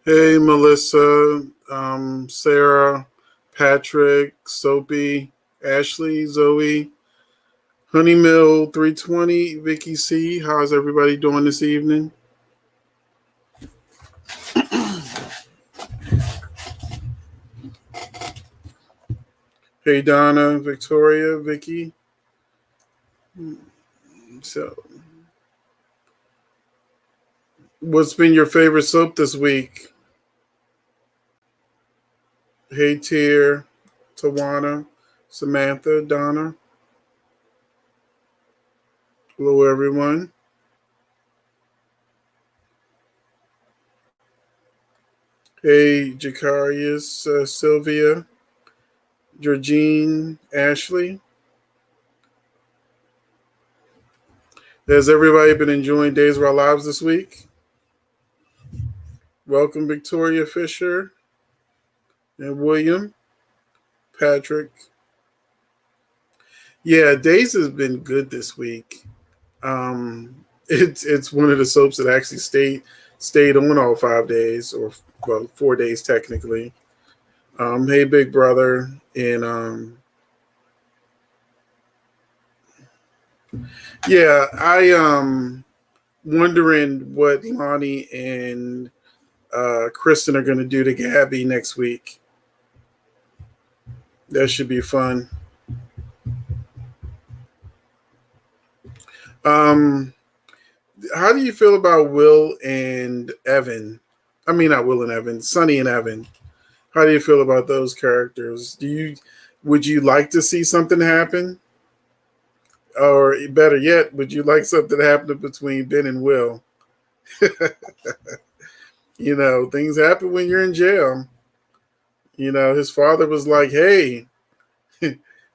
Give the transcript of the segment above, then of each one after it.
Hey, Melissa, Sarah, Patrick, Soapy, Ashley, Zoe, Honeymill 320, Vicky C. How's everybody doing this evening? Hey, Donna, Victoria, Vicky. So, what's been your favorite soap this week? Hey, Tier, Tawana, Samantha, Donna. Hello, everyone. Hey, Jacarius, Sylvia, Georgine, Ashley. Has everybody been enjoying Days of Our Lives this week? Welcome, Victoria Fisher and William, Patrick. Yeah, Days has been good this week. It's one of the soaps that actually stayed on all 5 days, or well, 4 days technically. Hey, Big Brother, and yeah, I wondering what Lonnie and Kristen are going to do to Gabby next week. That should be fun. Um, how do you feel about Will and Evan? I mean, not Will and Evan, Sonny and Evan. How do you feel about those characters? Would you like to see something happen, or better yet, would you like something to happen between Ben and Will? Things happen when you're in jail. His father was like, "Hey,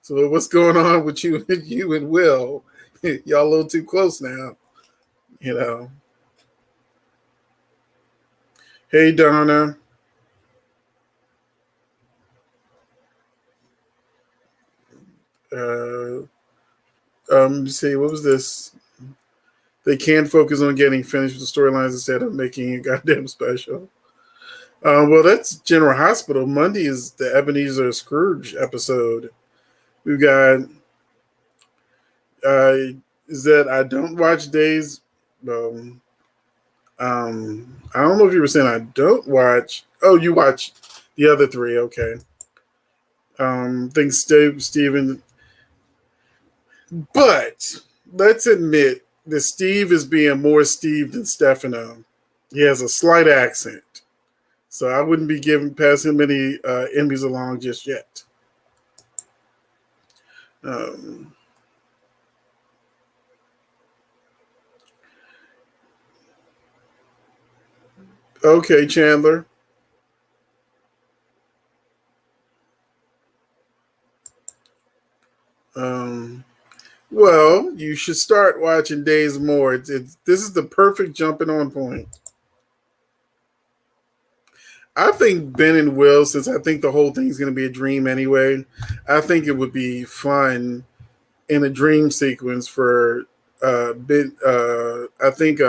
so what's going on with you and Will? Y'all a little too close now." You know. Hey, Donna. Uh, see, what was this? They can focus on getting finished with the storylines instead of making a goddamn special. Well, that's General Hospital. Monday is the Ebenezer Scrooge episode. We've got uh, is that I don't watch Days. Um, I don't know if you were saying I don't watch. Oh, you watch the other three. Okay. Think Steven. But let's admit that Steve is being more Steve than Stefano. He has a slight accent. So I wouldn't be passing him any Emmys along just yet. Um, okay, Chandler. Um, well, you should start watching Days more. This is the perfect jumping on point. I think Ben and Will, since I think the whole thing's going to be a dream anyway, I think it would be fun in a dream sequence for Ben. I think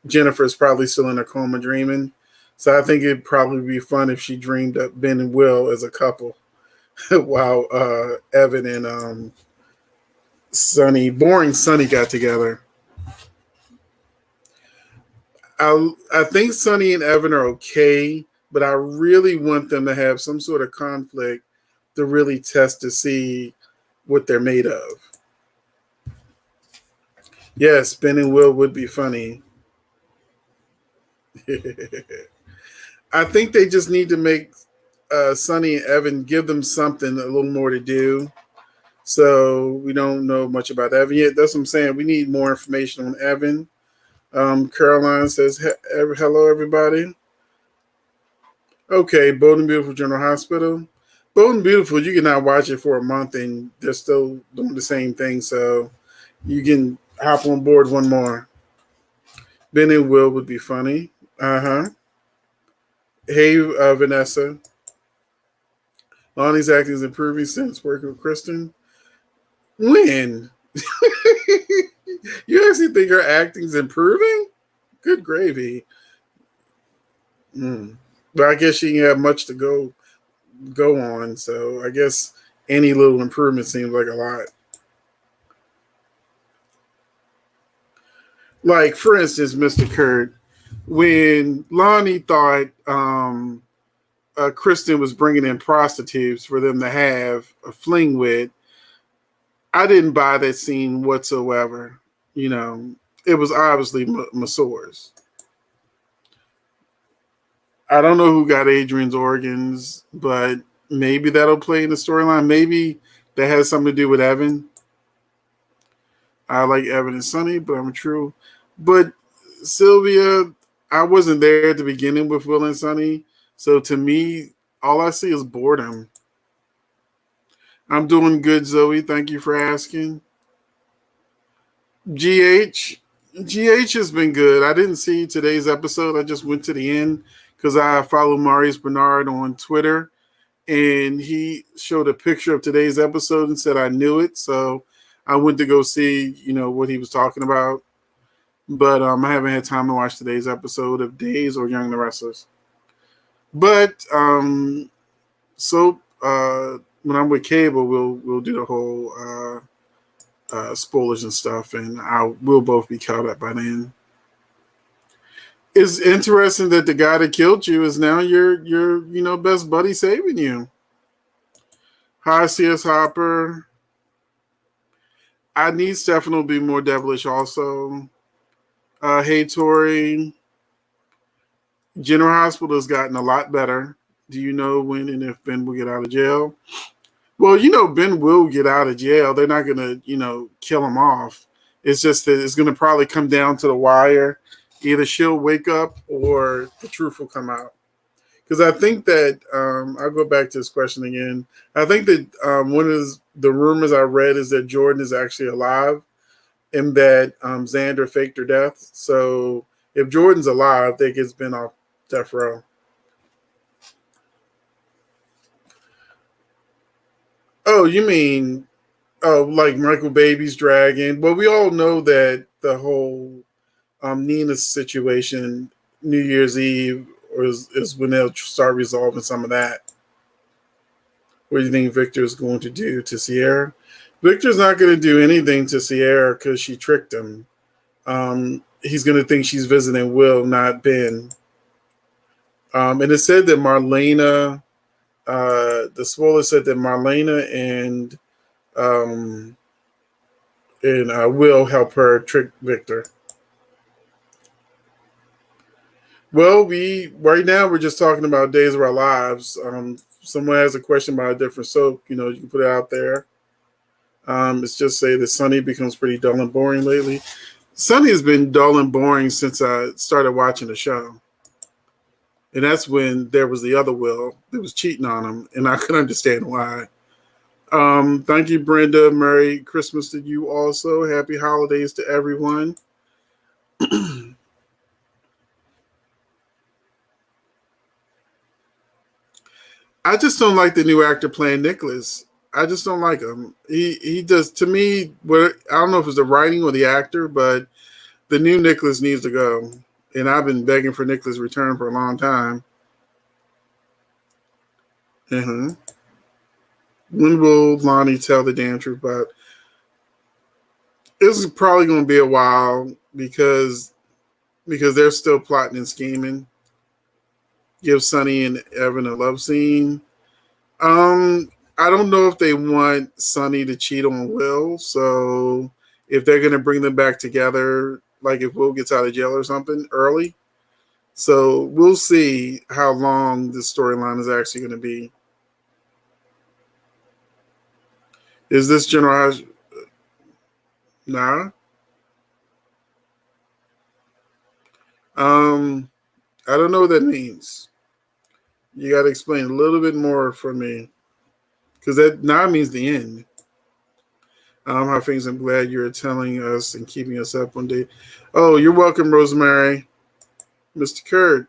Jennifer's probably still in a coma dreaming. So I think it'd probably be fun if she dreamed up Ben and Will as a couple while Evan and boring Sonny got together. I think Sonny and Evan are okay, but I really want them to have some sort of conflict to really test to see what they're made of. Yes, Ben and Will would be funny. I think they just need to make Sonny and Evan give them something a little more to do. So we don't know much about Evan yet. That's what I'm saying. We need more information on Evan. Caroline says, hello, everybody. Okay, Bold and Beautiful General Hospital. Bold and Beautiful, you can now watch it for a month and they're still doing the same thing. So you can hop on board one more. Ben and Will would be funny. Uh-huh. Hey, Vanessa. Lonnie's acting is improving since working with Kristen. When? You actually think her acting's improving? Good gravy. Mm. But I guess she didn't have much to go on, so I guess any little improvement seems like a lot. Like for instance, Mr. Kurt, when Lonnie thought Kristen was bringing in prostitutes for them to have a fling with, I didn't buy that scene whatsoever. You know, it was obviously Masore's. I don't know who got Adrian's organs, but maybe that'll play in the storyline. Maybe that has something to do with Evan. I like Evan and Sonny, but I'm true. But Sylvia, I wasn't there at the beginning with Will and Sonny. So to me, all I see is boredom. I'm doing good, Zoe. Thank you for asking. GH. GH has been good. I didn't see today's episode. I just went to the end because I follow Marius Bernard on Twitter, and he showed a picture of today's episode and said I knew it. So I went to go see, what he was talking about. But I haven't had time to watch today's episode of Days or Young and the Restless. But so when I'm with Cable, we'll do the whole spoilers and stuff, and we'll both be caught up by then. It's interesting that the guy that killed you is now your best buddy saving you. Hi, C.S. Hopper. I need Stefano to be more devilish also. Hey, Tori. General Hospital has gotten a lot better. Do you know when and if Ben will get out of jail? Well, Ben will get out of jail. They're not going to, kill him off. It's just that it's going to probably come down to the wire. Either she'll wake up or the truth will come out. Because I think that, I'll go back to this question again. I think that one of the rumors I read is that Jordan is actually alive and that Xander faked her death. So if Jordan's alive, that gets Ben off death row. Oh, you mean, like Michael Baby's dragon? Well, we all know that the whole Nina situation, New Year's Eve, is when they'll start resolving some of that. What do you think Victor is going to do to Sierra? Victor's not going to do anything to Sierra because she tricked him. He's going to think she's visiting Will, not Ben. And it said that Marlena, the spoiler said that Marlena and Will help her trick Victor. Well, right now we're just talking about Days of Our Lives. Someone has a question about a different soap, you can put it out there. It's just say that Sunny becomes pretty dull and boring lately. Sunny has been dull and boring since I started watching the show. And that's when there was the other Will that was cheating on him, and I could understand why. Thank you, Brenda. Merry Christmas to you also. Happy holidays to everyone. I just don't like the new actor playing Nicholas. I just don't like him. He does, to me, I don't know if it's the writing or the actor, but the new Nicholas needs to go. And I've been begging for Nicholas' return for a long time. Mm-hmm. When will Lonnie tell the damn truth about? This is probably going to be a while because they're still plotting and scheming. Give Sonny and Evan a love scene. I don't know if they want Sonny to cheat on Will, so if they're going to bring them back together, like if Will gets out of jail or something early. So we'll see how long this storyline is actually going to be. Is this General? Nah. I don't know what that means. You got to explain a little bit more for me, because that now means the end. How things. I'm glad you're telling us and keeping us up one day. Oh, you're welcome, Rosemary. Mr. Kurt.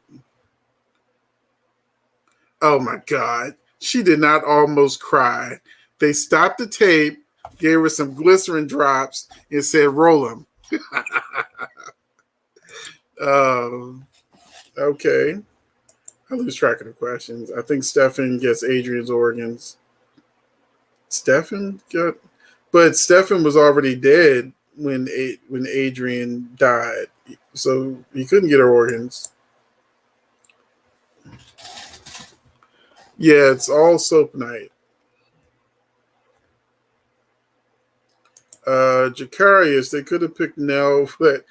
Oh my God. She did not almost cry. They stopped the tape, gave her some glycerin drops, and said, roll them. Okay. I lose track of the questions. I think Stefan gets Adrian's organs. Stefan got, but Stefan was already dead when Adrian died, so he couldn't get her organs. Yeah, it's all soap night. Jacarius, they could have picked Nell, but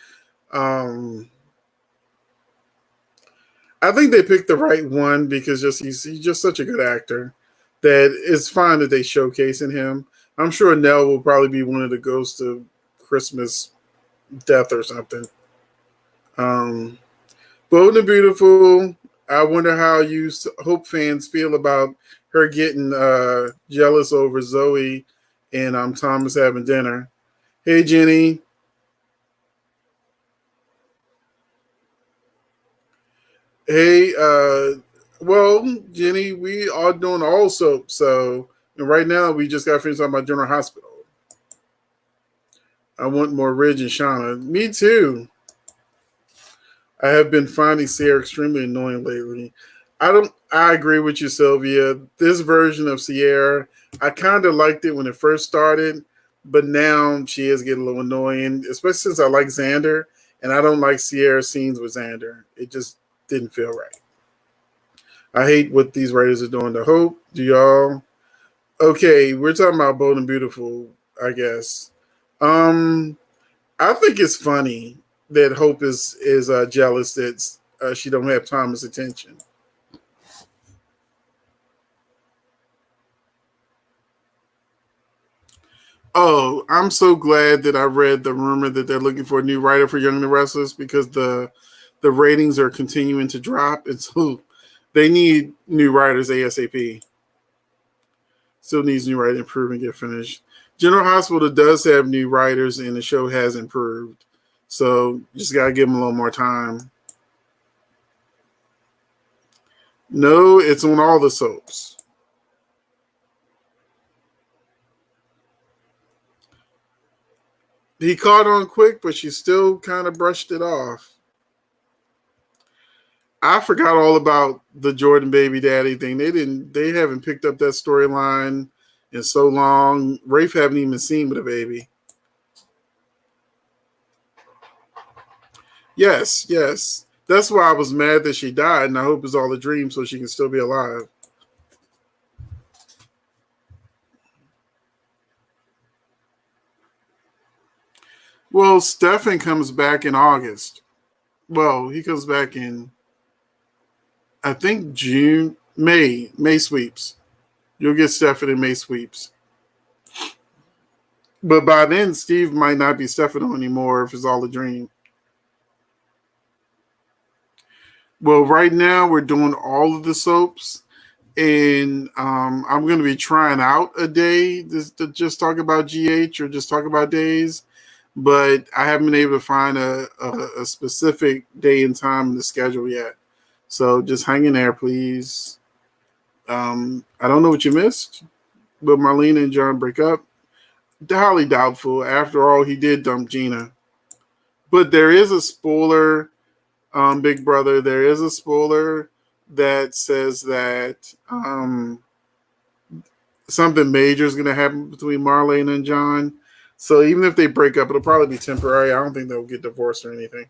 um, I think they picked the right one because he's just such a good actor that it's fine that they showcase in him. I'm sure Nell will probably be one of the ghosts of Christmas death or something. Um, Bold and Beautiful. I wonder how you Hope fans feel about her getting jealous over Zoe and Thomas having dinner. Hey, Jenny. Hey, well, Jenny, we are doing all soap. So, and right now, we just got finished talking about General Hospital. I want more Ridge and Shauna. Me too. I have been finding Sierra extremely annoying lately. I agree with you, Sylvia. This version of Sierra, I kind of liked it when it first started, but now she is getting a little annoying, especially since I like Xander, and I don't like Sierra scenes with Xander. It just didn't feel right. I hate what these writers are doing to Hope. Do y'all? Okay, we're talking about Bold and Beautiful, I guess. Um, I think it's funny that Hope is jealous that she don't have Thomas' attention. Oh, I'm so glad that I read the rumor that they're looking for a new writer for Young and the Restless because the ratings are continuing to drop, and so they need new writers ASAP. Still needs new writing, improve and get finished. General Hospital does have new writers, and the show has improved, so just gotta give them a little more time. No, it's on all the soaps. He caught on quick, but she still kind of brushed it off. I forgot all about the Jordan baby daddy thing. They haven't picked up that storyline in so long. Rafe haven't even seen with a baby. Yes, yes. That's why I was mad that she died, and I hope it's all a dream so she can still be alive. Well, Stefan comes back in August. Well, he comes back in I think June, May sweeps. You'll get Stefan in May sweeps. But by then, Steve might not be Stefano anymore if it's all a dream. Well, right now we're doing all of the soaps, and I'm going to be trying out a day to just talk about GH or just talk about days, but I haven't been able to find a specific day and time in the schedule yet. So just hang in there, please. I don't know what you missed. Will Marlena and John break up? Highly doubtful. After all, he did dump Gina. But there is a spoiler, Big Brother. There is a spoiler that says that something major is going to happen between Marlene and John. So even if they break up, it'll probably be temporary. I don't think they'll get divorced or anything.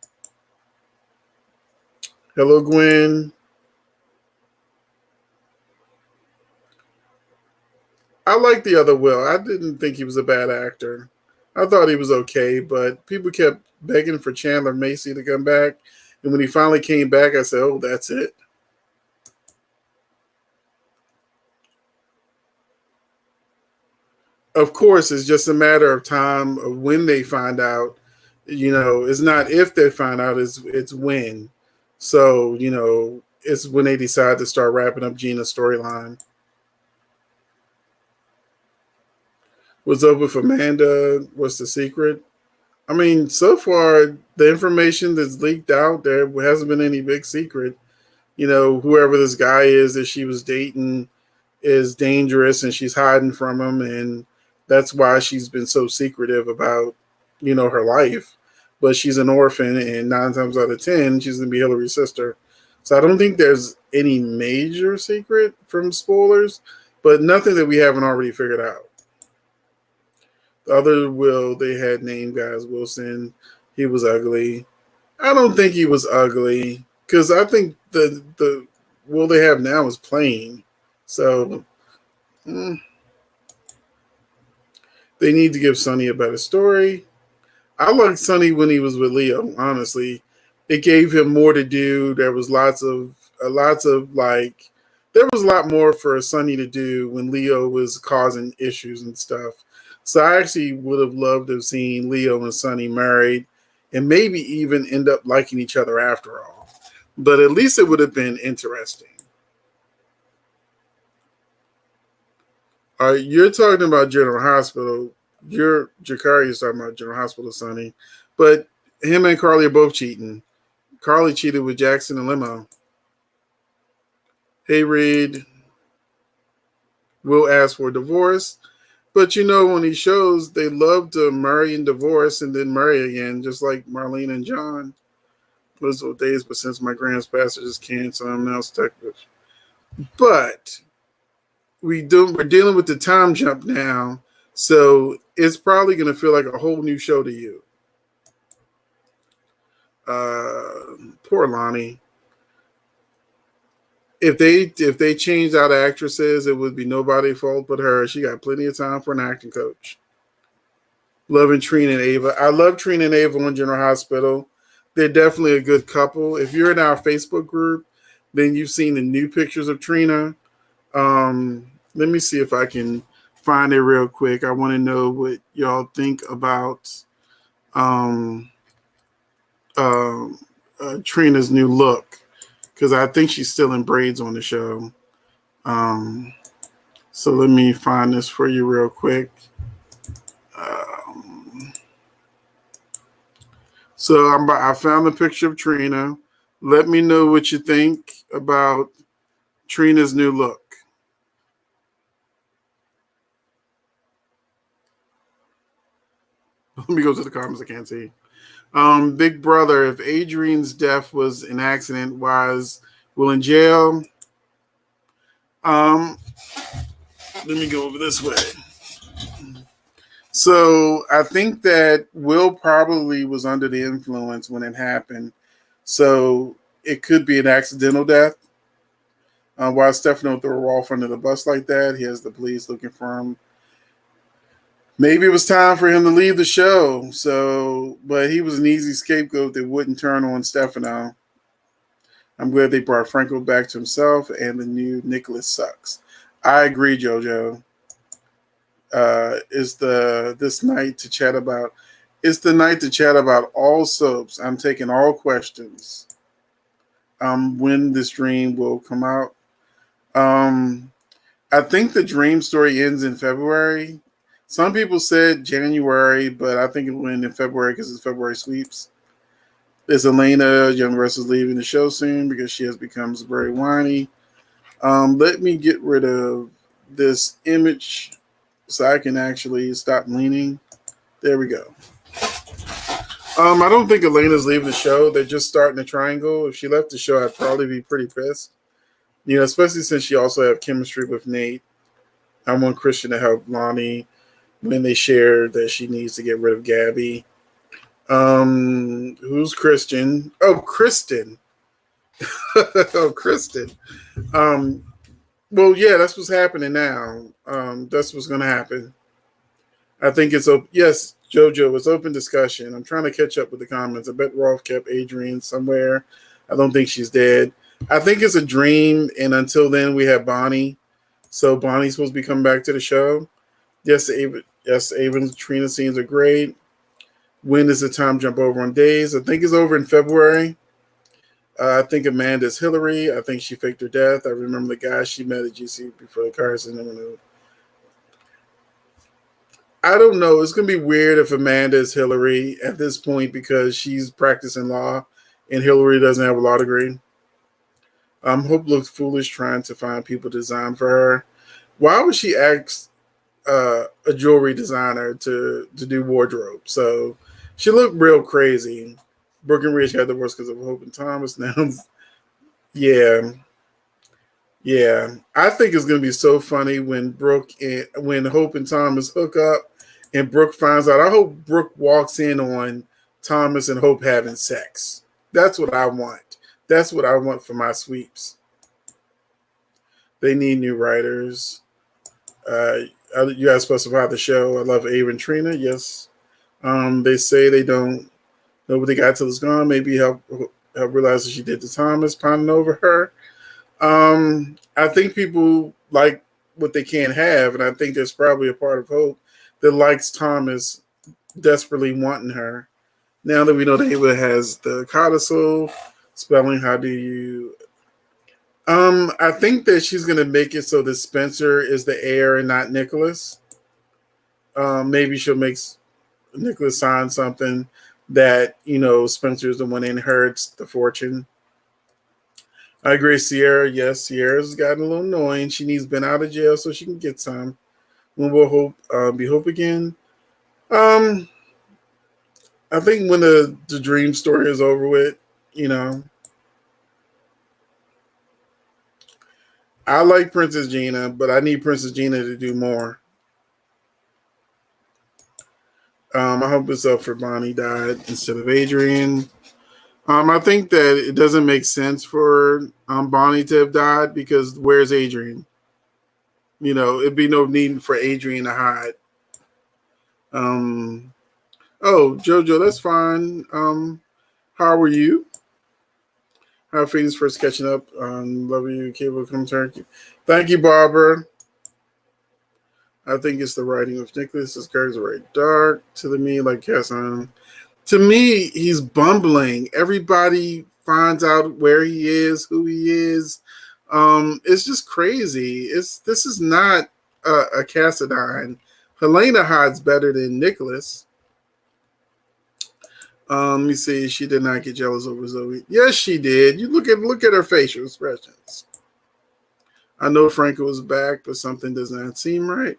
Hello, Gwen. I like the other Will. I didn't think he was a bad actor. I thought he was okay, but people kept begging for Chandler Macy to come back. And when he finally came back, I said, oh, that's it. Of course, it's just a matter of time of when they find out. It's not if they find out, it's when. So, it's when they decide to start wrapping up Gina's storyline. What's up with Amanda? What's the secret? I mean, so far, the information that's leaked out, there hasn't been any big secret. Whoever this guy is that she was dating is dangerous and she's hiding from him. And that's why she's been so secretive about, her life. But she's an orphan, and 9 times out of 10, she's going to be Hillary's sister. So I don't think there's any major secret from spoilers, but nothing that we haven't already figured out. The other Will they had named guys Wilson. He was ugly. I don't think he was ugly because I think the Will they have now is plain. So they need to give Sonny a better story. I liked Sonny when he was with Leo. Honestly, it gave him more to do. There was lots of like, there was a lot more for Sonny to do when Leo was causing issues and stuff. So I actually would have loved to have seen Leo and Sonny married, and maybe even end up liking each other after all. But at least it would have been interesting. You're talking about General Hospital. Jakari is talking about General Hospital, Sonny. But him and Carly are both cheating. Carly cheated with Jackson and Limo. Hey, Reed will ask for a divorce. But you know, when he shows, they love to marry and divorce and then marry again, just like Marlene and John. Those old days, but since my grand's passed, I just can't, so I'm now stuck with. But we're dealing with the time jump now, so it's probably going to feel like a whole new show to you. Poor Lonnie. If they changed out actresses, it would be nobody's fault but her. She got plenty of time for an acting coach. Loving Trina and Ava. I love Trina and Ava on General Hospital. They're definitely a good couple. If you're in our Facebook group, then you've seen the new pictures of Trina. Let me see if I can find it real quick. I want to know what y'all think about Trina's new look, because I think she's still in braids on the show. So let me find this for you real quick. So I found the picture of Trina. Let me know what you think about Trina's new look. Let me go to the comments. I can't see. Big Brother, if Adrian's death was an accident, why is Will in jail? Let me go over this way. So I think that Will probably was under the influence when it happened. So it could be an accidental death. Why Stefano threw Rolf under the bus like that? He has the police looking for him. Maybe it was time for him to leave the show. So, but he was an easy scapegoat that wouldn't turn on Stefano. I'm glad they brought Franco back to himself, and the new Nicholas sucks. I agree, JoJo. Is this night to chat about? It's the night to chat about all soaps. I'm taking all questions. When this dream will come out. I think the dream story ends in February. Some people said January, but I think it will end in February because it's February sweeps. Is Elena Young Russell's leaving the show soon because she has become very whiny? Let me get rid of this image so I can actually stop leaning. There we go. I don't think Elena's leaving the show. They're just starting a triangle. If she left the show, I'd probably be pretty pissed. You know, especially since she also have chemistry with Nate. I want Christian to help Lonnie when they share that she needs to get rid of Gabby. Who's Christian? Oh, Kristen. Oh, Kristen. Well, yeah, that's what's happening now. That's what's going to happen. I think it's open. Yes, JoJo, it's open discussion. I'm trying to catch up with the comments. I bet Rolf kept Adrian somewhere. I don't think she's dead. I think it's a dream, and until then, we have Bonnie. So Bonnie's supposed to be coming back to the show. Yes, Avon's Trina scenes are great. When does the time jump over on days? I think it's over in February. I think Amanda's Hillary. I think she faked her death. I remember the guy she met at GC before the car accident. I don't know. It's going to be weird if Amanda is Hillary at this point because she's practicing law and Hillary doesn't have a law degree. Hope looks foolish trying to find people to design for her. Why would she ask a jewelry designer to do wardrobe? So she looked real crazy. Brooke and Rich had divorced because of Hope and Thomas. Now, yeah. Yeah, I think it's gonna be so funny when Hope and Thomas hook up, and Brooke finds out. I hope Brooke walks in on Thomas and Hope having sex. That's what I want. That's what I want for my sweeps. They need new writers. You guys specify the show. I love Ava and Trina. Yes. They say they don't know what they got till it's gone. Maybe help realize that she did to Thomas, pounding over her. I think people like what they can't have, and I think there's probably a part of Hope that likes Thomas desperately wanting her. Now that we know that Ava has the codicil, spelling, how do you? I think that she's gonna make it so that Spencer is the heir and not Nicholas. Maybe she'll make Nicholas sign something that Spencer is the one that inherits the fortune. I agree, Sierra. Yes, Sierra's gotten a little annoying. She needs Ben out of jail so she can get some. When will Hope be Hope again? Um, I think when the dream story is over with, you know, I like Princess Gina, but I need Princess Gina to do more. I hope it's up for Bonnie died instead of Adrian. I think that it doesn't make sense for Bonnie to have died because where's Adrian? It'd be no need for Adrian to hide. Um, oh, Jojo, that's fine. How are you? How are things first catching up? Love you, Cable Come Turkey. Thank you, Barbara. I think it's the writing of Nicholas. His characters are very dark to me, like Casson. To me, he's bumbling. Everybody finds out where he is, who he is. It's just crazy. This is not a Cassadine. Helena hides better than Nicholas. Let me see. She did not get jealous over Zoe. Yes, she did. You look at her facial expressions. I know Franco is back, but something does not seem right.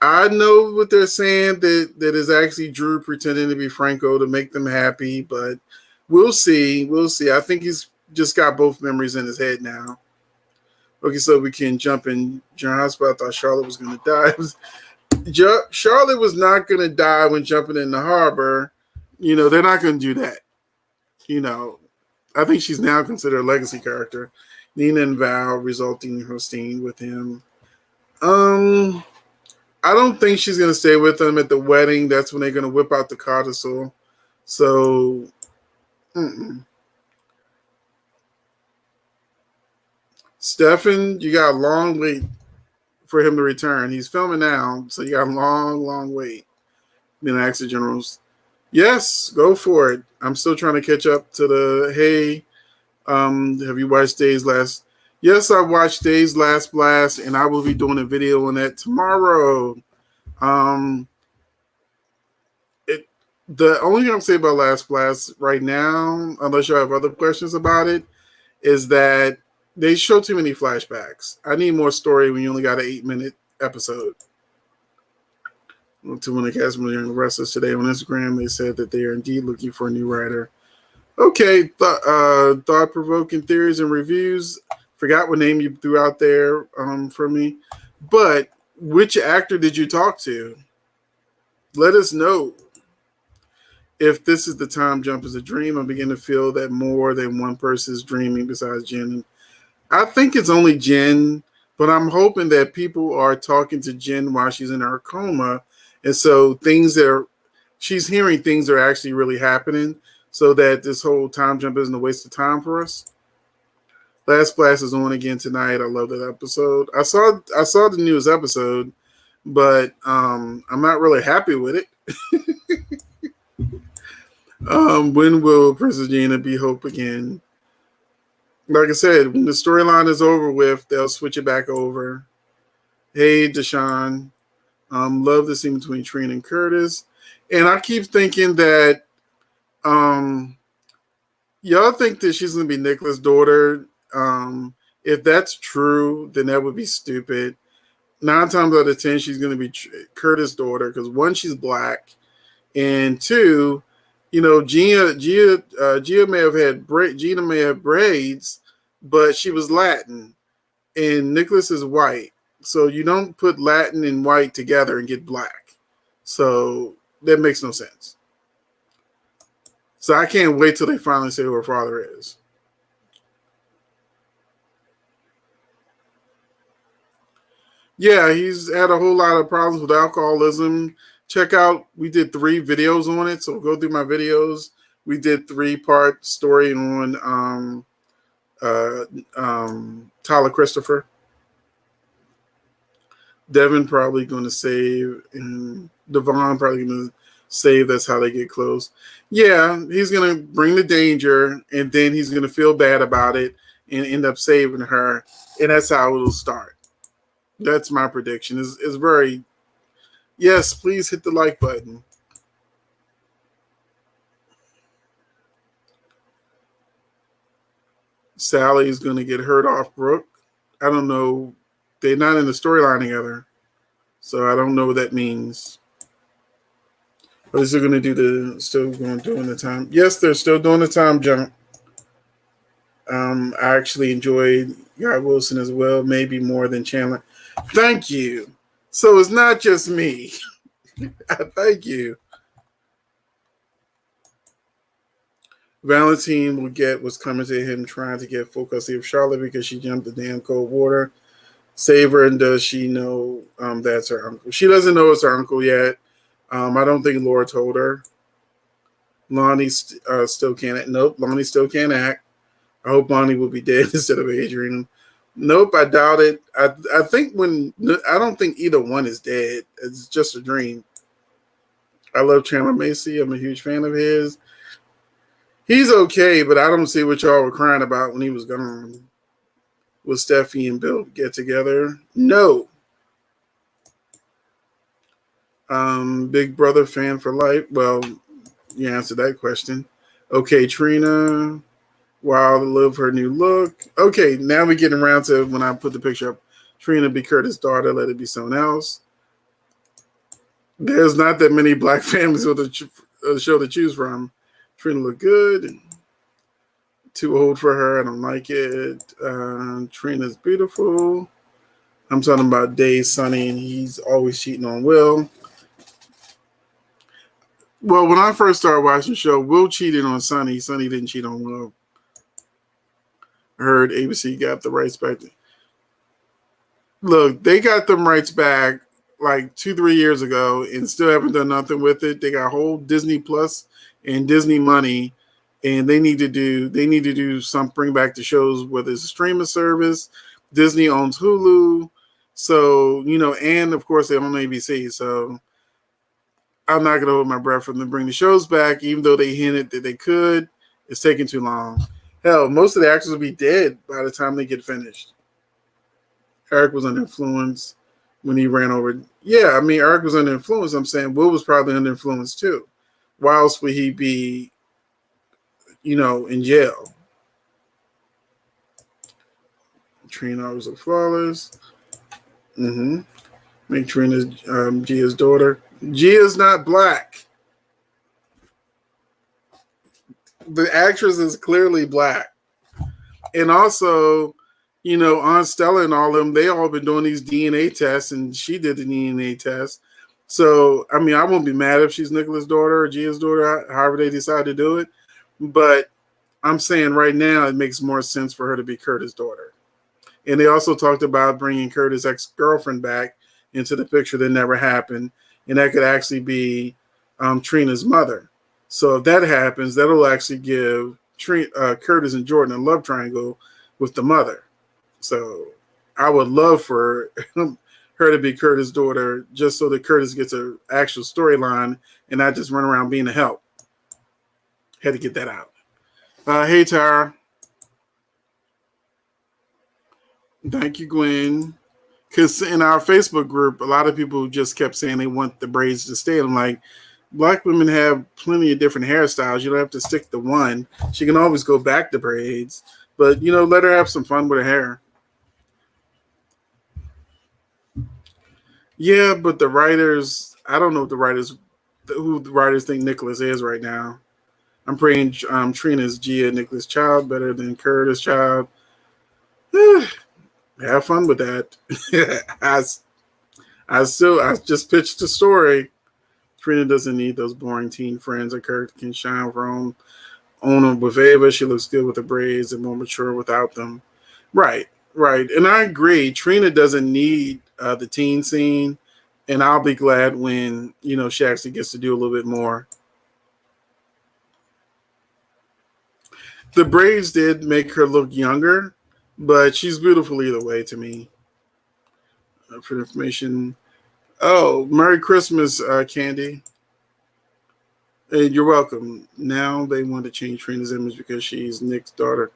I know what they're saying that is actually Drew pretending to be Franco to make them happy, but we'll see. We'll see. I think he's just got both memories in his head now. Okay, so we can jump in John Hospital. I thought Charlotte was going to die. Charlotte was not going to die when jumping in the harbor. They're not going to do that. I think she's now considered a legacy character. Nina and Val resulting in her staying with him. I don't think she's going to stay with him at the wedding. That's when they're going to whip out the codicil. So, Stefan, you got a long wait for him to return. He's filming now, so you got a long, long wait. Then ask the generals. Yes, go for it. I'm still trying to catch up to the, hey, have you watched Days Last? Yes, I watched Days Last Blast, and I will be doing a video on that tomorrow. The only thing I'm saying about Last Blast right now, unless you have other questions about it, is that they show too many flashbacks. I need more story when you only got an 8-minute episode. To one of the cast members and wrestlers today on Instagram, they said that they are indeed looking for a new writer. Okay, thought-provoking theories and reviews. Forgot what name you threw out there for me. But which actor did you talk to? Let us know. If this is the time jump is a dream, I begin to feel that more than one person is dreaming besides Jen. I think it's only Jen, but I'm hoping that people are talking to Jen while she's in her coma. And so she's hearing things are actually really happening so that this whole time jump isn't a waste of time for us. Last Blast is on again tonight. I love that episode. I saw the newest episode, but I'm not really happy with it. When will Princess Gina be Hope again? Like I said, when the storyline is over with, they'll switch it back over. Hey, Deshaun. Love the scene between Trina and Curtis. And I keep thinking that y'all think that she's going to be Nicholas' daughter. If that's true, then that would be stupid. 9 times out of 10, she's going to be Curtis' daughter because 1, she's black, and 2, Gina may have braids, but she was Latin, and Nicholas is white. So you don't put Latin and white together and get black. So that makes no sense. So I can't wait till they finally say who her father is. Yeah, he's had a whole lot of problems with alcoholism. Check out, we did 3 videos on it. So go through my videos. We did 3-part story on uh, Tyler Christopher. Devin probably going to save, and Devon probably going to save. That's how they get close. Yeah, he's going to bring the danger, and then he's going to feel bad about it and end up saving her, and that's how it'll start. That's my prediction. Is very, yes. Please hit the like button. Sally's going to get hurt off Brooke. I don't know. They're not in the storyline together, so I don't know what that means. But is it going to do still going doing the time? Yes, they're still doing the time jump. I actually enjoyed Guy Wilson as well, maybe more than Chandler. Thank you. So it's not just me. Thank you. Valentine will get what's coming to him trying to get full custody of Charlotte because she jumped the damn cold water. Save her, and does she know that's her uncle? She doesn't know it's her uncle yet. I don't think Laura told her. Lonnie still can't act. Nope, Lonnie still can't act. I hope Lonnie will be dead instead of Adrian. Nope, I doubt it. I don't think either one is dead. It's just a dream. I love Chandler Macy. I'm a huge fan of his. He's okay, but I don't see what y'all were crying about when he was gone. Will Steffi and Bill get together? No. Big Brother fan for life. Well, you answered that question. Okay, Trina. Wow, love her new look. Okay, now we're getting around to when I put the picture up. Trina be Curtis' daughter. Let it be someone else. There's not that many black families with a show to choose from. Trina look good. Too old for her. I don't like it. Trina's beautiful. I'm talking about Dave Sonny, and he's always cheating on Will. Well, when I first started watching the show, Will cheated on Sonny. Sonny didn't cheat on Will. I heard ABC got the rights back. Look, they got them rights back like 2-3 years ago and still haven't done nothing with it. They got whole Disney Plus and Disney money, and they need to do some, bring back the shows, whether it's a streaming service. Disney owns Hulu, so and of course they own ABC. So I'm not gonna hold my breath for them to bring the shows back, even though they hinted that they could. It's taking too long. Hell, most of the actors will be dead by the time they get finished. Eric was under influence when he ran over. Yeah, I mean, Eric was under influence. I'm saying Will was probably under influence too. Why else would he be, in jail? Trina was a flawless. Make Trina Gia's daughter. Gia's not black. The actress is clearly black. And also, Aunt Stella and all of them, they all been doing these DNA tests, and she did the DNA test. So, I mean, I won't be mad if she's Nicholas' daughter or Gia's daughter, however they decide to do it. But I'm saying right now it makes more sense for her to be Curtis' daughter. And they also talked about bringing Curtis' ex-girlfriend back into the picture. That never happened. And that could actually be Trina's mother. So if that happens, that'll actually give Curtis and Jordan a love triangle with the mother. So I would love for her to be Curtis' daughter, just so that Curtis gets an actual storyline and not just run around being a help. Had to get that out. Hey, Tara. Thank you, Gwen. Because in our Facebook group, a lot of people just kept saying they want the braids to stay. I'm like, black women have plenty of different hairstyles. You don't have to stick to one. She can always go back to braids. But, let her have some fun with her hair. Yeah, but the writers, I don't know who the writers think Nicholas is right now. I'm praying Trina's Gia Nicholas Child better than Curtis Child. Have fun with that. I just pitched a story. Trina doesn't need those boring teen friends. Her character can shine for own them with Ava. She looks good with the braids and more mature without them. Right, right. And I agree. Trina doesn't need the teen scene. And I'll be glad when, she actually gets to do a little bit more. The braids did make her look younger, but she's beautiful either way to me. For information. Oh, Merry Christmas, Candy. Hey, you're welcome. Now they want to change Trina's image because she's Nick's daughter.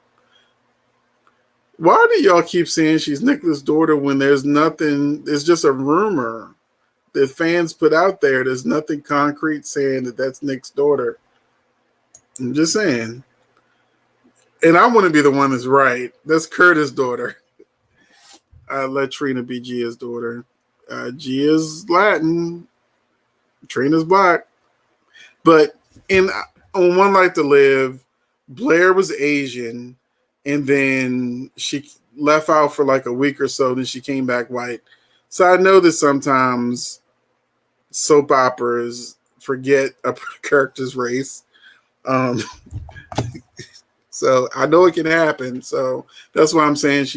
Why do y'all keep saying she's Nicholas' daughter when there's nothing? It's just a rumor that fans put out there. There's nothing concrete saying that that's Nick's daughter. I'm just saying. And I want to be the one that's right. That's Curtis' daughter. Let Trina be Gia's daughter. Gia's Latin. Trina's black. But on One Life to Live, Blair was Asian, and then she left out for like a week or so, then she came back white. So I know that sometimes soap operas forget a character's race. So I know it can happen. So that's why I'm saying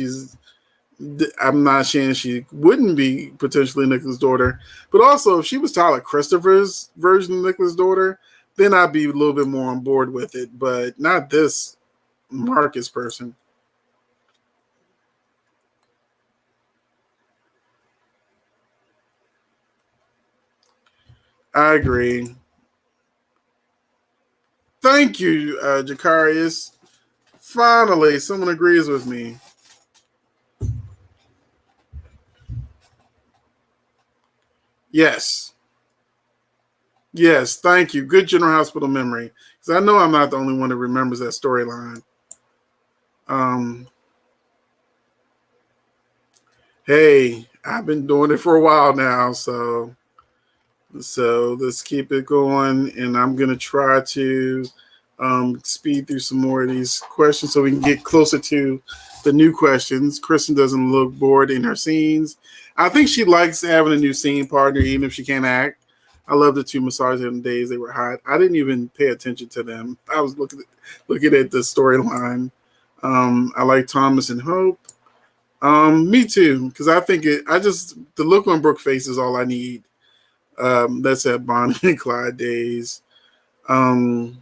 I'm not saying she wouldn't be potentially Nicholas' daughter. But also, if she was Tyler Christopher's version of Nicholas' daughter, then I'd be a little bit more on board with it. But not this Marcus person. I agree. Thank you, Jacarius. Finally, someone agrees with me. Yes. Yes, thank you. Good General Hospital memory. Because I know I'm not the only one that remembers that storyline. Hey, I've been doing it for a while now, so let's keep it going. And I'm gonna try to speed through some more of these questions so we can get closer to the new questions. Kristen doesn't look bored in her scenes. I think she likes having a new scene partner, even if she can't act. I love the two massages days they were hot. I didn't even pay attention to them. I was looking at the storyline. I like Thomas and Hope. Me too, because I think the look on Brooke face is all I need. That's at Bonnie and Clyde days. I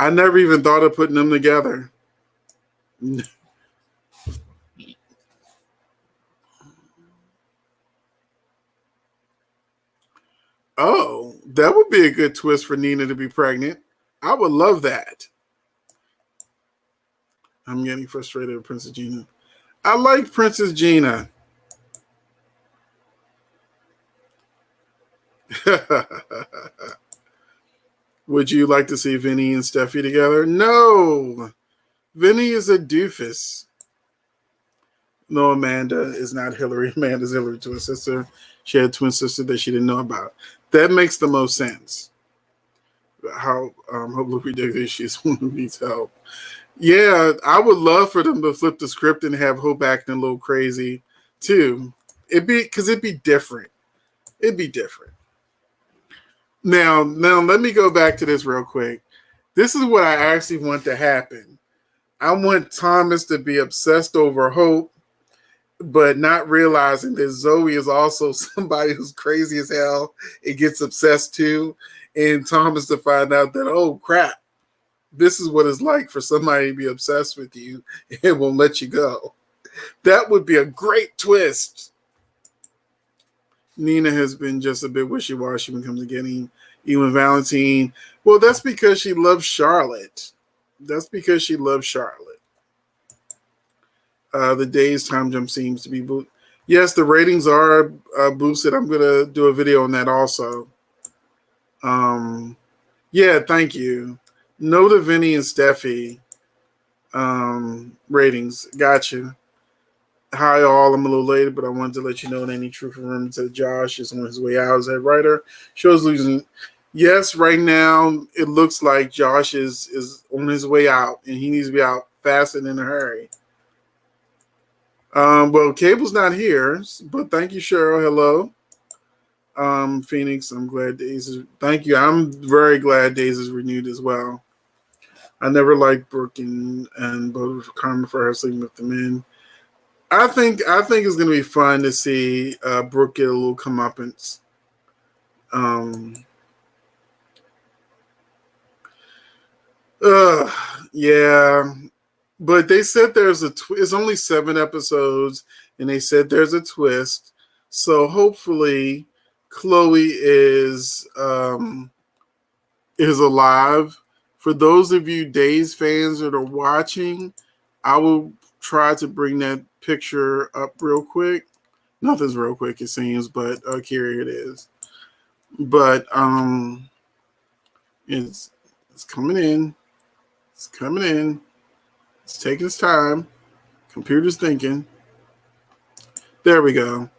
never even thought of putting them together. Oh, that would be a good twist for Nina to be pregnant. I would love that. I'm getting frustrated with Princess Gina. I like Princess Gina. Would you like to see Vinny and Steffi together? No. Vinny is a doofus. No, Amanda is not Hillary. Amanda's Hillary's twin sister. She had a twin sister that she didn't know about. That makes the most sense. How Hope ridiculous she's one who needs help. Yeah, I would love for them to flip the script and have Hope acting a little crazy too. It'd be different. It'd be different. Now, let me go back to this real quick. This is what I actually want to happen. I want Thomas to be obsessed over Hope, but not realizing that Zoe is also somebody who's crazy as hell and gets obsessed too. And Thomas to find out that, oh crap, this is what it's like for somebody to be obsessed with you and won't let you go. That would be a great twist. Nina has been just a bit wishy-washy when it comes to getting even Valentine. Well, that's because she loves Charlotte. The day's time jump seems to be boosted. Yes, the ratings are boosted. I'm going to do a video on that also. Yeah, thank you. No to Vinny and Steffi ratings. Gotcha. Hi, all. I'm a little late, but I wanted to let you know that any truth or rumors that Josh is on his way out as head writer. Show's losing. Yes, right now it looks like Josh is on his way out, and he needs to be out fast and in a hurry. Well, Cable's not here, but thank you, Cheryl. Hello. Phoenix, I'm glad Days is. Thank you. I'm very glad Days is renewed as well. I never liked Brooke and both Carmen for her sleeping with the men. I think it's gonna be fun to see Brooke get a little comeuppance. Um, uh, yeah, but they said there's it's only 7 episodes, and they said there's a twist. So hopefully, Chloe is alive. For those of you Days fans that are watching, I will try to bring that picture up real quick. Nothing's real quick, it seems, but here it is. But it's coming in. It's coming in. It's taking its time. Computer's thinking. There we go.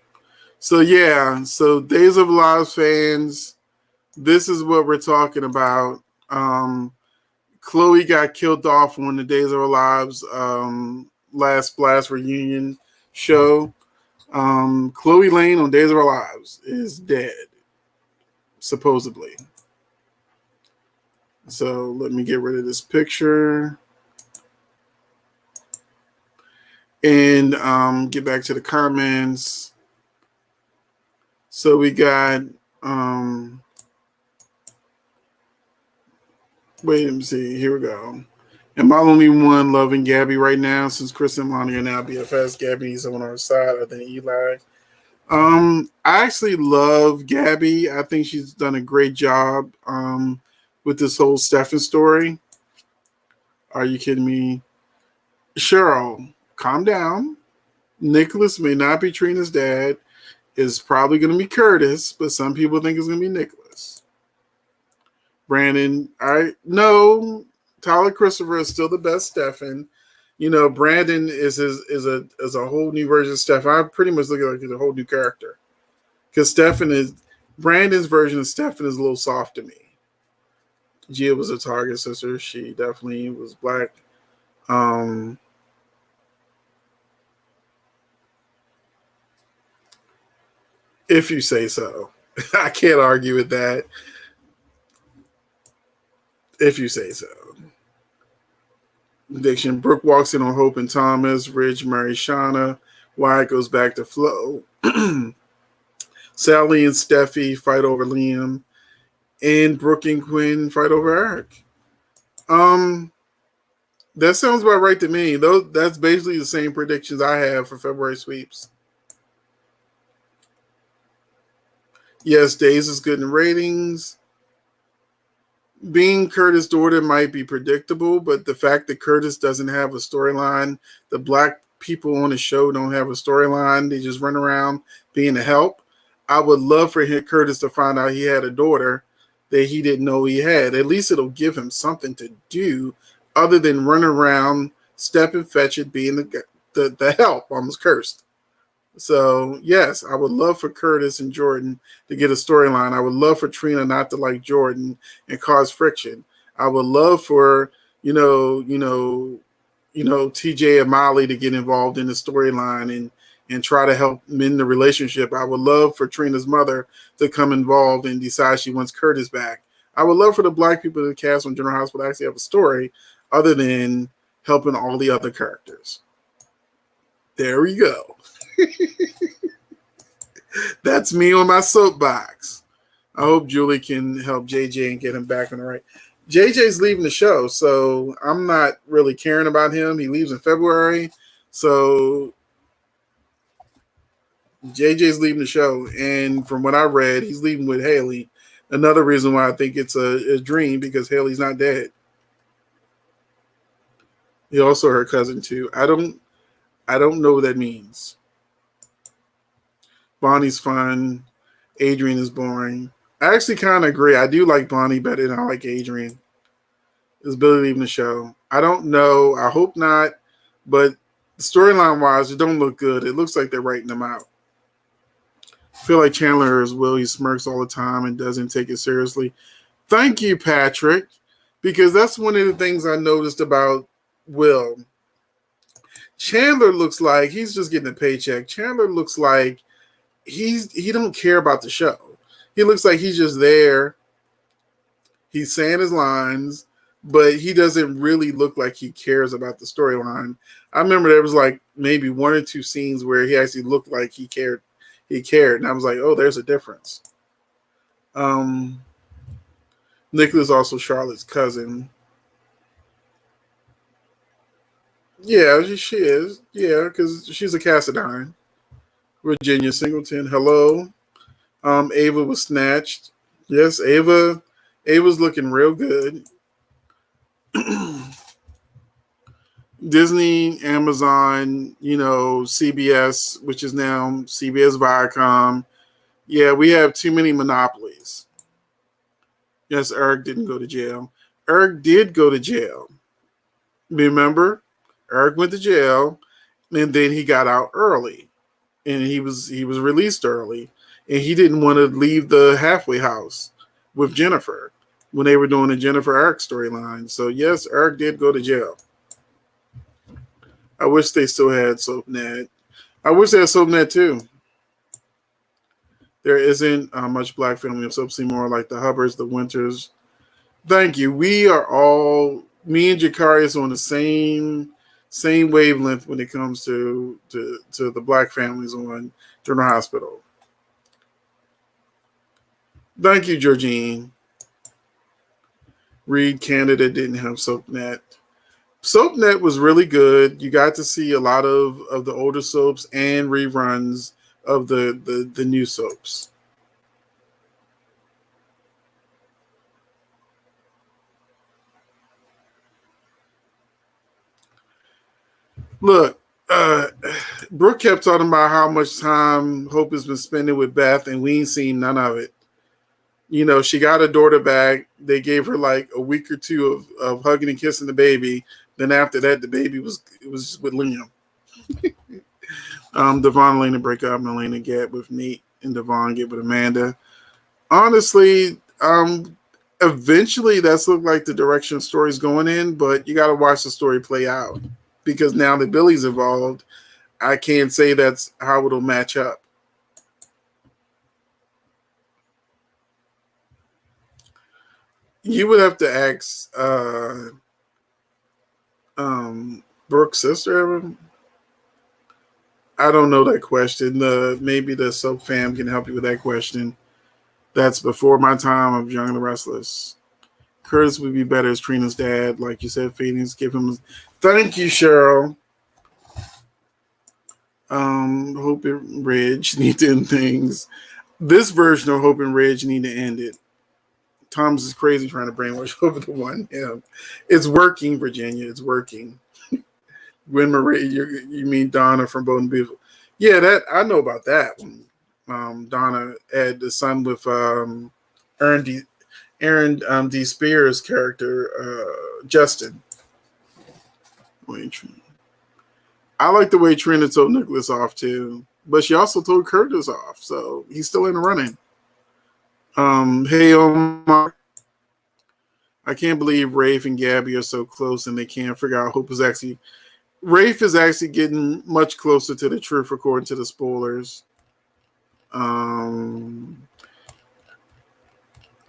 So yeah, so Days of Lives fans, this is what we're talking about. Chloe got killed off on the Days of Our Lives last Blast reunion show. Chloe Lane on Days of Our Lives is dead, supposedly. So let me get rid of this picture and get back to the comments. So we got wait, let me see. Here we go. Am I the only one loving Gabby right now? Since Chris and Lonnie are now BFS, Gabby's on our side other than Eli. I actually love Gabby. I think she's done a great job with this whole Stefan story. Are you kidding me? Cheryl, calm down. Nicholas may not be Trina's dad. It's probably going to be Curtis, but some people think it's going to be Nicholas. Brandon, no, Tyler Christopher is still the best Stefan. You know, Brandon is a whole new version of Stefan. I pretty much look at it like a whole new character. Because Brandon's version of Stefan is a little soft to me. Gia was a Target sister. She definitely was black. If you say so. I can't argue with that. If you say so. Addiction. Brooke walks in on Hope and Thomas. Ridge marries Shauna. Wyatt goes back to Flo. Sally and Steffi fight over Liam. And Brooke and Quinn fight over Eric. That sounds about right to me. That's basically the same predictions I have for February sweeps. Yes, Days is good in ratings. Being Curtis' daughter might be predictable, but the fact that Curtis doesn't have a storyline, the black people on the show don't have a storyline, they just run around being a help. I would love for Curtis to find out he had a daughter that he didn't know he had. At least it'll give him something to do other than run around, step and fetch it, being the help, almost cursed. So, yes, I would love for Curtis and Jordan to get a storyline. I would love for Trina not to like Jordan and cause friction. I would love for, TJ and Molly to get involved in the storyline and try to help mend the relationship. I would love for Trina's mother to come involved and decide she wants Curtis back. I would love for the black people in the cast on General Hospital to actually have a story other than helping all the other characters. There we go. That's me on my soapbox. I hope Julie can help JJ and get him back on the right. JJ's leaving the show, so I'm not really caring about him. He leaves in February, so JJ's leaving the show, and from what I read, he's leaving with Haley. Another reason why I think it's a dream, because Haley's not dead. He also her cousin too. I don't know what that means. Bonnie's fun. Adrian is boring. I actually kind of agree. I do like Bonnie better than I like Adrian. Is Billy leaving the show? I don't know. I hope not. But storyline wise, it don't look good. It looks like they're writing them out. I feel like Chandler as well. He smirks all the time and doesn't take it seriously. Thank you, Patrick, because that's one of the things I noticed about Will. Chandler looks like he's just getting a paycheck. Chandler looks like he don't care about the show. He looks like he's just there. He's saying his lines, but he doesn't really look like he cares about the storyline. I remember there was like maybe one or two scenes where he actually looked like he cared. He cared, and I was like, oh, there's a difference. Nicholas also Charlotte's cousin. Yeah, she is. Yeah, because she's a Cassadine. Virginia Singleton. Hello. Ava was snatched. Yes, Ava. Ava's looking real good. Disney, Amazon, CBS, which is now CBS Viacom. Yeah, we have too many monopolies. Yes, Eric didn't go to jail. Eric did go to jail. Remember? Eric went to jail, and then he got out early, and he was released early, and he didn't want to leave the halfway house with Jennifer when they were doing the Jennifer Eric storyline. So yes, Eric did go to jail. I wish they still had SoapNet. I wish they had SoapNet too. There isn't much black family of Soap anymore, like the Hubbards, the Winters. Thank you. We are all, me and Jakari is on the same wavelength when it comes to the black families on General Hospital. Thank you, Georgine. Reed Canada didn't have SoapNet. SoapNet was really good. You got to see a lot of the older soaps and reruns of the new soaps. Look, Brooke kept talking about how much time Hope has been spending with Beth, and we ain't seen none of it. She got her daughter back. They gave her like a week or two of hugging and kissing the baby. Then after that, the baby was with Liam. Devon and Elena break up, and Elena get with Nate, and Devon get with Amanda. Honestly, eventually that's looked like the direction the story's going in, but you got to watch the story play out because now that Billy's involved, I can't say that's how it'll match up. You would have to ask Brooke's sister. I don't know that question. Maybe the Soap Fam can help you with that question. That's before my time of Young and the Restless. Curtis would be better as Trina's dad, like you said. Phoenix, give him. Thank you, Cheryl. Hope and Ridge need to end things. This version of Hope and Ridge need to end it. Thomas is crazy trying to brainwash Hope to one him. It's working, Virginia. It's working. Gwen Marie, you mean Donna from Bold and Beautiful? Yeah, that I know about that one. Donna had the son with Aaron D. Spears' character, Justin. I like the way Trina told Nicholas off too, but she also told Curtis off, so he's still in the running. Hey Omar, I can't believe Rafe and Gabby are so close and they can't figure out Hope is actually. Rafe is actually getting much closer to the truth according to the spoilers. Wow,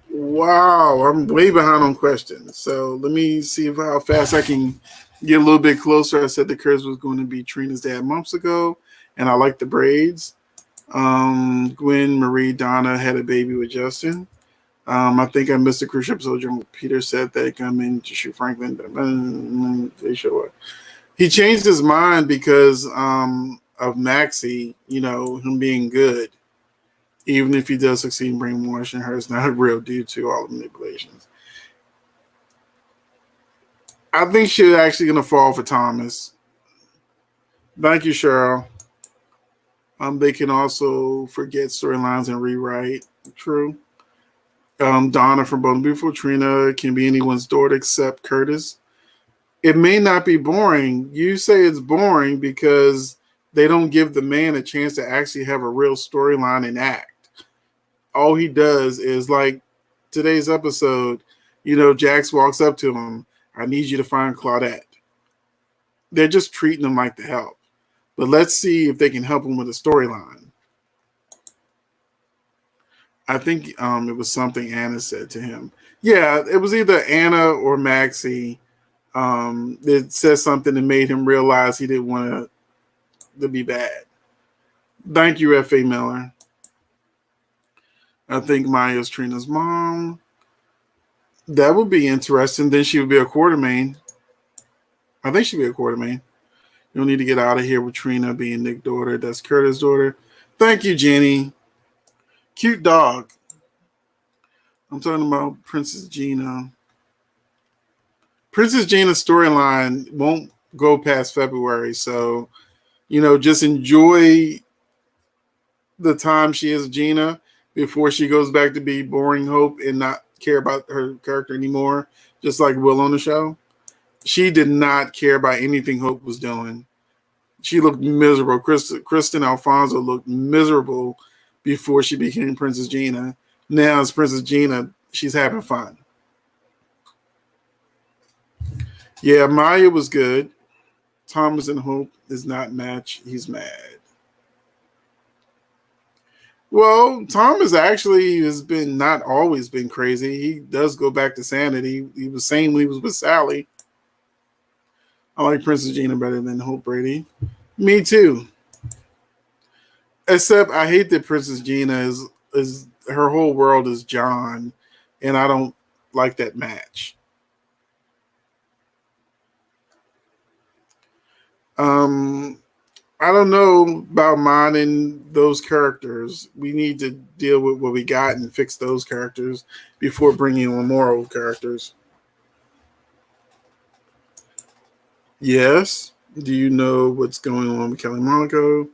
I'm way behind on questions. So let me see how fast I can get a little bit closer. I said the Curse was going to be Trina's dad months ago, and I like the braids. Gwen Marie Donna had a baby with Justin. I think I missed the cruise ship episode. Peter said that come in to shoot Franklin. They show up. He changed his mind because of Maxie, him being good. Even if he does succeed in brainwashing her, it's not real due to all the manipulations. I think she's actually going to fall for Thomas. Thank you, Cheryl. They can also forget storylines and rewrite. True. Donna from Bold and Beautiful. Trina can be anyone's daughter except Curtis. It may not be boring. You say it's boring because they don't give the man a chance to actually have a real storyline and act. All he does is like today's episode, Jax walks up to him. I need you to find Claudette. they're just treating him like the help. But let's see if they can help him with a storyline. I think it was something Anna said to him. Yeah, it was either Anna or Maxie that said something that made him realize he didn't want to be bad. Thank you, F.A. Miller. I think Maya's Trina's mom. That would be interesting. Then she would be a Quartermain. I think she'd be a Quartermain. You'll need to get out of here with Trina being Nick's daughter. That's Curtis' daughter. Thank you, Jenny. Cute dog. I'm talking about Princess Gina. Princess Gina's storyline won't go past February. So, just enjoy the time she is Gina before she goes back to be boring Hope and not care about her character anymore, just like Will on the show. She did not care about anything Hope was doing. She looked miserable. Kristen Alfonso looked miserable before she became Princess Gina. Now as Princess Gina, she's having fun. Yeah, Maya was good. Thomas and Hope is not match. He's mad. Well, Thomas actually has been not always been crazy. He does go back to sanity. He was sane when he was with Sally. I like Princess Gina better than Hope Brady. Me too. Except I hate that Princess Gina is her whole world is John, and I don't like that match. I don't know about modding those characters. We need to deal with what we got and fix those characters before bringing on more old characters. Yes. Do you know what's going on with Kelly Monaco?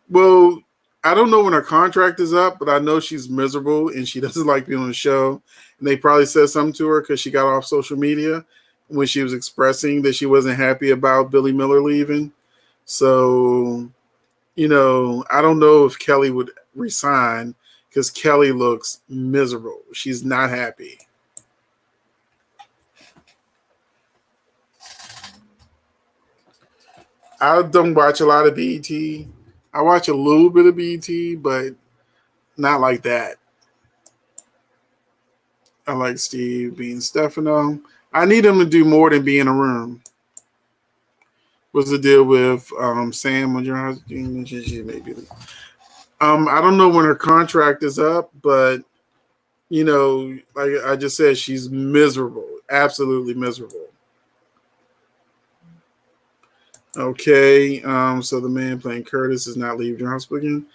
Well, I don't know when her contract is up, but I know she's miserable and she doesn't like being on the show. And they probably said something to her because she got off social media when she was expressing that she wasn't happy about Billy Miller leaving. So, I don't know if Kelly would resign because Kelly looks miserable. She's not happy. I don't watch a lot of BET. I watch a little bit of BET, but not like that. I like Steve being Stefano. I need him to do more than be in a room. What's the deal with Sam on your house? Maybe. I don't know when her contract is up, but like I just said, she's miserable, absolutely miserable. Okay, so the man playing Curtis is not leaving your hospital again.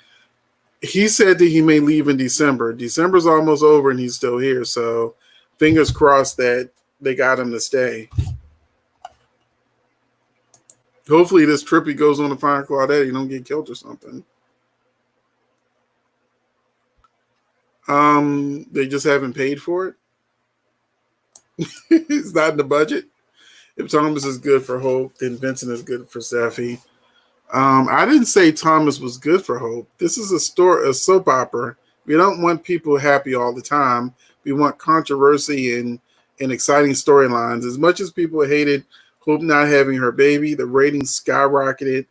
He said that he may leave in December. December's almost over and he's still here, so fingers crossed that they got him to stay. Hopefully this trip he goes on to find Claudette, he don't get killed or something. They just haven't paid for it. It's not in the budget. If Thomas is good for Hope, then Vincent is good for Steffi. I didn't say Thomas was good for Hope. This is a soap opera. We don't want people happy all the time. We want controversy and exciting storylines. As much as people hated Hope not having her baby, the ratings skyrocketed,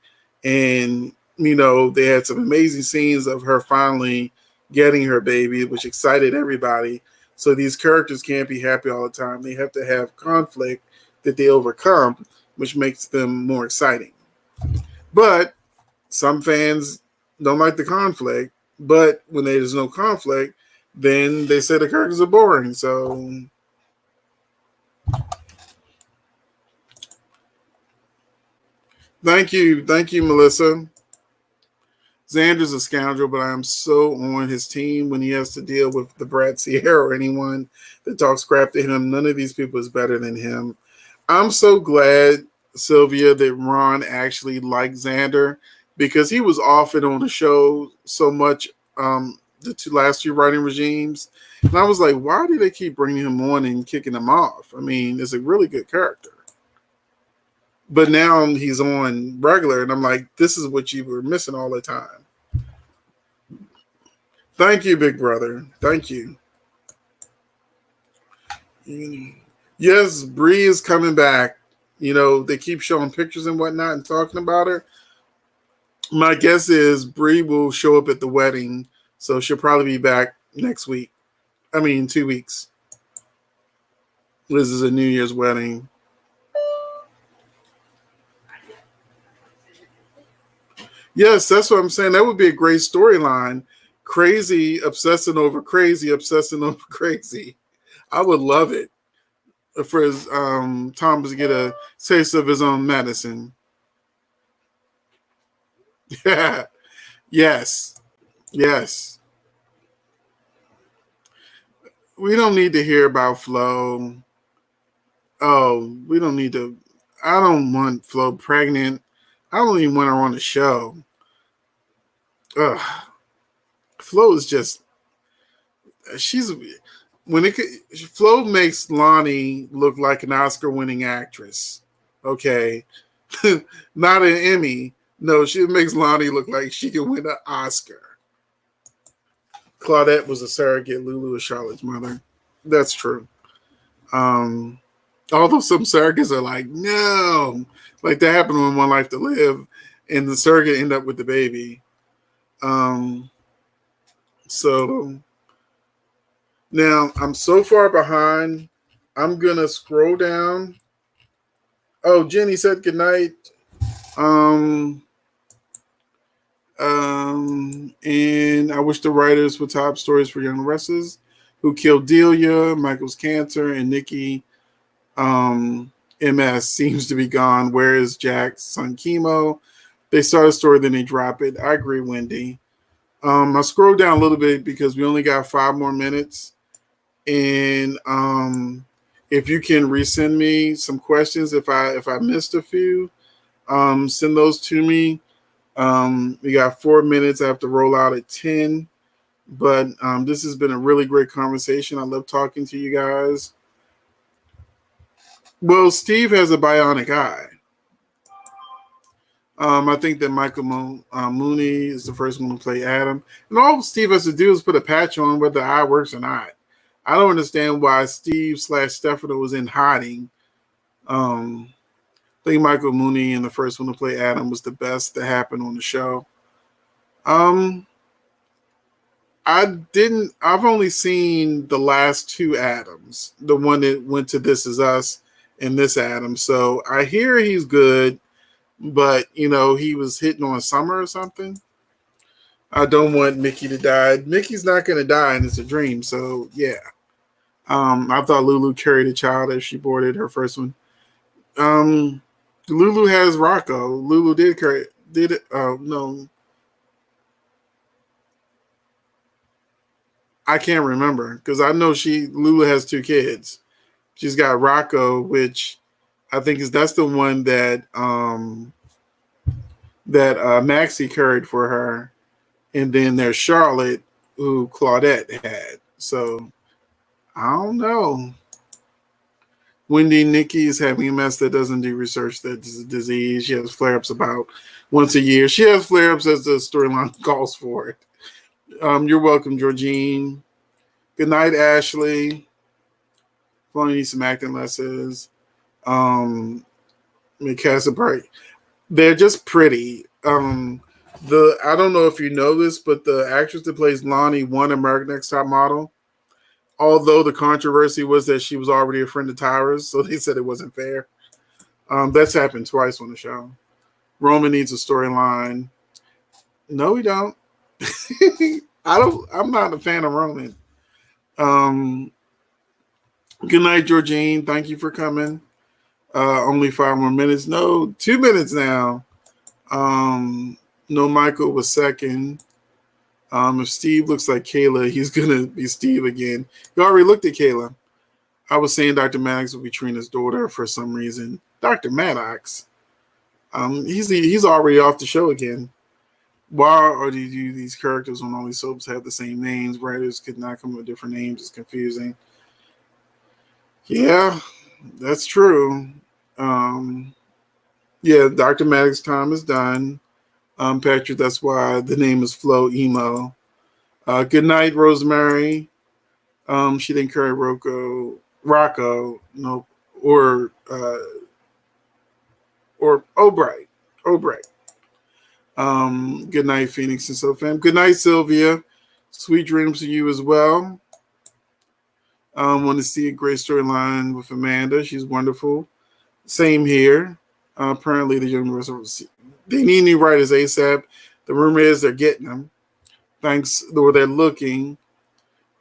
and they had some amazing scenes of her finally getting her baby, which excited everybody. So these characters can't be happy all the time. They have to have conflict that they overcome, which makes them more exciting. But some fans don't like the conflict. But when there's no conflict, then they say the characters are boring. So thank you, Melissa. Xander's a scoundrel, but I am so on his team when he has to deal with the Brad Sierra or anyone that talks crap to him. None of these people is better than him. I'm so glad, Sylvia, that Ron actually liked Xander because he was off it on the show so much the last two writing regimes. And I was like, why do they keep bringing him on and kicking him off? I mean, it's a really good character. But now he's on regular, and I'm like, this is what you were missing all the time. Thank you, big brother. Thank you. Yes, Bree is coming back. They keep showing pictures and whatnot and talking about her. My guess is Brie will show up at the wedding, so she'll probably be back next week. I mean, 2 weeks. This is a New Year's wedding. Yes, that's what I'm saying. That would be a great storyline. Crazy obsessing over crazy, obsessing over crazy. I would love it for his Thomas to get a taste of his own medicine. Yeah. Yes. Yes. We don't need to hear about Flo. Oh, we don't need to. I don't want Flo pregnant. I don't even want her on the show. Ugh. Flo is just. She's. When it Flo makes Lonnie look like an Oscar-winning actress. Okay, not an Emmy. No, she makes Lonnie look like she can win an Oscar. Claudette was a surrogate. Lulu is Charlotte's mother. That's true. Um, Although some surrogates are like, no, like that happened in One Life to Live, and the surrogate ended up with the baby. Um, so now I'm so far behind. I'm gonna scroll down. Oh, Jenny said goodnight. Um, and I wish the writers would top stories for young wrestlers who killed Delia, Michael's cancer, and Nikki. MS seems to be gone. Where is Jack's son chemo? They start a story, then they drop it. I agree, Wendy. I scrolled down a little bit because we only got 5 more minutes. And if you can resend me some questions if I missed a few, send those to me. We got 4 minutes. I have to roll out at 10. But this has been a really great conversation. I love talking to you guys. Well, Steve has a bionic eye. I think that Michael Mooney is the first one to play Adam. And all Steve has to do is put a patch on whether the eye works or not. I don't understand why Steve/Stefano was in hiding. I think Michael Mooney and the first one to play Adam was the best that happened on the show. I've only seen the last two Adams, the one that went to This Is Us and this Adam. So I hear he's good, but he was hitting on Summer or something. I don't want Mickey to die. Mickey's not going to die, and it's a dream. So yeah. I thought Lulu carried a child as she boarded her first one. Lulu has Rocco. Lulu did carry. Did it? No. I can't remember because I know Lulu has 2 kids. She's got Rocco, which I think that's the one that Maxie carried for her, and then there's Charlotte, who Claudette had. So I don't know. Wendy Nikki is having a mess that doesn't do research. That's a disease. She has flare-ups about once a year. She has flare-ups as the storyline calls for it. You're welcome, Georgine. Good night, Ashley. Only need some acting lessons. Mikasa Bright. They're just pretty. I don't know if you know this, but the actress that plays Lonnie won American Next Top Model. Although the controversy was that she was already a friend of Tyra's, so they said it wasn't fair. That's happened twice on the show. Roman needs a storyline. No, we don't. I'm not a fan of Roman. Good night, Georgine. Thank you for coming. Only 5 more minutes. No, 2 minutes now. No, Michael was second. If Steve looks like Kayla, he's gonna be Steve again. You already looked at Kayla. I was saying Dr. Maddox will be Trina's daughter for some reason. Dr. Maddox. He's already off the show again. Why do these characters on all these soaps have the same names? Writers could not come up with different names. It's confusing. Yeah, that's true. Yeah, Dr. Maddox time is done. Patrick, that's why the name is Flo Emo. Good night, Rosemary. She didn't carry Rocco, no, or or Albright. Albright. Good night, Phoenix and so fam. Good night, Sylvia. Sweet dreams to you as well. Want to see a great storyline with Amanda. She's wonderful. Same here. Apparently, the Universal they need new writers ASAP. The rumor is they're getting them. Thanks, or they're looking.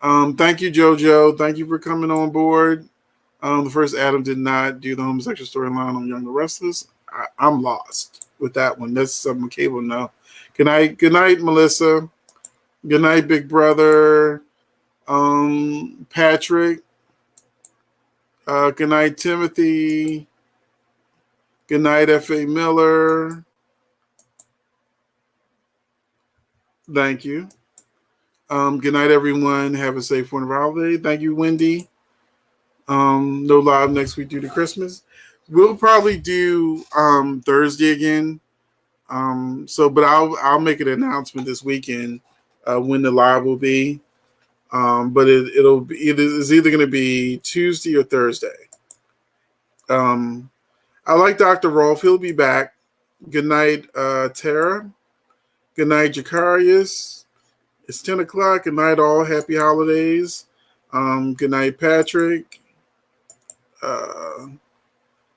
Thank you, JoJo. Thank you for coming on board. The first Adam did not do the homosexual storyline on Young and Restless. I'm lost with that one. That's something Cable know. Good night, Melissa. Good night, Big Brother. Patrick. Good night, Timothy. Good night, F.A. Miller. Thank you. Good night, everyone. Have a safe wonderful holiday. Thank you, Wendy. No live next week due to Christmas. We'll probably do Thursday again. But I'll make an announcement this weekend when the live will be. But it's either going to be Tuesday or Thursday. I like Dr. Rolf. He'll be back. Good night, Tara. Good night, Jacarius. It's 10 o'clock. Good night, all. Happy holidays. Good night, Patrick.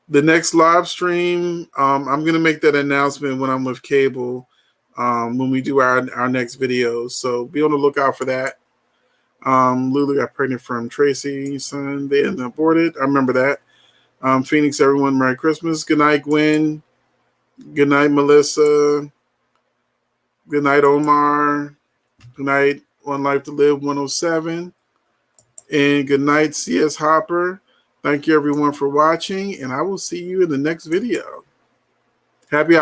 The next live stream, I'm going to make that announcement when I'm with Cable, when we do our next video. So be on the lookout for that. Lulu got pregnant from Tracy's son. They ended up aborted. I remember that. Phoenix, everyone, Merry Christmas. Good night, Gwen. Good night, Melissa. Good night, Omar. Good night, One Life to Live 107. And good night, CS Hopper. Thank you, everyone, for watching, and I will see you in the next video. Happy holidays.